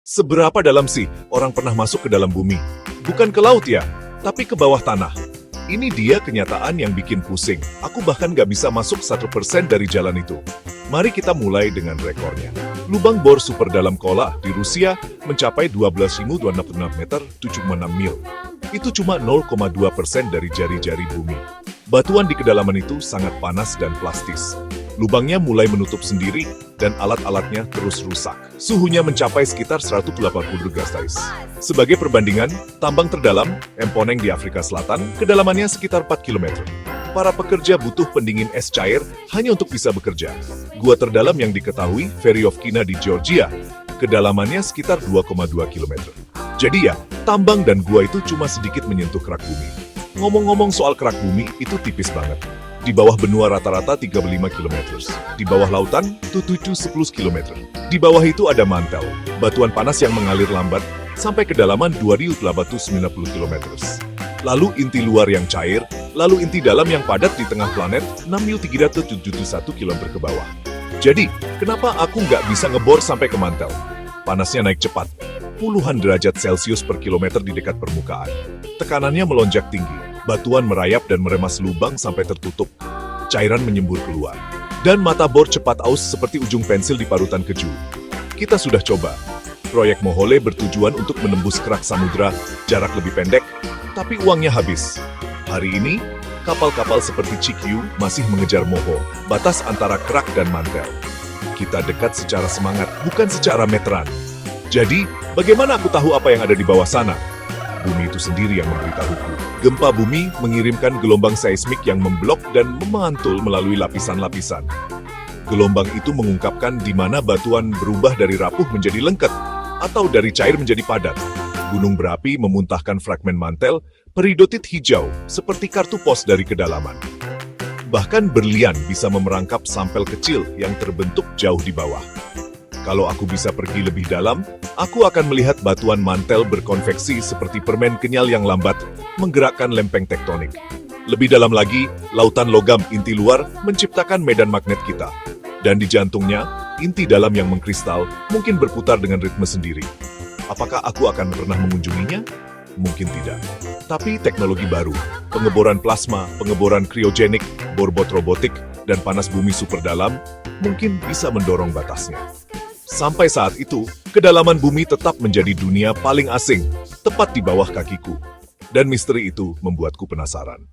Seberapa dalam sih orang pernah masuk ke dalam bumi? Bukan ke laut ya, tapi ke bawah tanah. Ini dia kenyataan yang bikin pusing. Aku bahkan nggak bisa masuk 1% dari jalan itu. Mari kita mulai dengan rekornya. Lubang bor super dalam Kola di Rusia mencapai 12.266 meter, 7,6 mil. Itu cuma 0,2% dari jari-jari bumi. Batuan di kedalaman itu sangat panas dan plastis. Lubangnya mulai menutup sendiri dan alat-alatnya terus rusak. Suhunya mencapai sekitar 180 derajat Celcius. Sebagai perbandingan, tambang terdalam, Emponeng di Afrika Selatan, kedalamannya sekitar 4 km. Para pekerja butuh pendingin es cair hanya untuk bisa bekerja. Gua terdalam yang diketahui, Veryovkina di Georgia, kedalamannya sekitar 2,2 km. Jadi ya, tambang dan gua itu cuma sedikit menyentuh kerak bumi. Ngomong-ngomong soal kerak bumi, itu tipis banget. Di bawah benua rata-rata 35 km. Di bawah lautan, 7-10 km. Di bawah itu ada mantel, batuan panas yang mengalir lambat, sampai kedalaman 2.890 km. Lalu inti luar yang cair, lalu inti dalam yang padat di tengah planet, 6.371 km ke bawah. Jadi, kenapa aku nggak bisa ngebor sampai ke mantel? Panasnya naik cepat, puluhan derajat Celcius per kilometer di dekat permukaan. Tekanannya melonjak tinggi, batuan merayap dan meremas lubang sampai tertutup. Cairan menyembur keluar. Dan mata bor cepat aus seperti ujung pensil di parutan keju. Kita sudah coba. Proyek Mohole bertujuan untuk menembus kerak samudra, jarak lebih pendek, tapi uangnya habis. Hari ini, kapal-kapal seperti Chikyu masih mengejar Moho, batas antara kerak dan mantel. Kita dekat secara semangat, bukan secara meteran. Jadi, bagaimana aku tahu apa yang ada di bawah sana? Bumi itu sendiri yang memberitahuku. Gempa bumi mengirimkan gelombang seismik yang memblok dan memantul melalui lapisan-lapisan. Gelombang itu mengungkapkan di mana batuan berubah dari rapuh menjadi lengket, atau dari cair menjadi padat. Gunung berapi memuntahkan fragmen mantel, peridotit hijau, seperti kartu pos dari kedalaman. Bahkan berlian bisa memerangkap sampel kecil yang terbentuk jauh di bawah. Kalau aku bisa pergi lebih dalam, aku akan melihat batuan mantel berkonveksi seperti permen kenyal yang lambat, menggerakkan lempeng tektonik. Lebih dalam lagi, lautan logam inti luar menciptakan medan magnet kita. Dan di jantungnya, inti dalam yang mengkristal mungkin berputar dengan ritme sendiri. Apakah aku akan pernah mengunjunginya? Mungkin tidak. Tapi teknologi baru, pengeboran plasma, pengeboran kriogenik, borbot robotik, dan panas bumi super dalam, mungkin bisa mendorong batasnya. Sampai saat itu, kedalaman bumi tetap menjadi dunia paling asing, tepat di bawah kakiku. Dan misteri itu membuatku penasaran.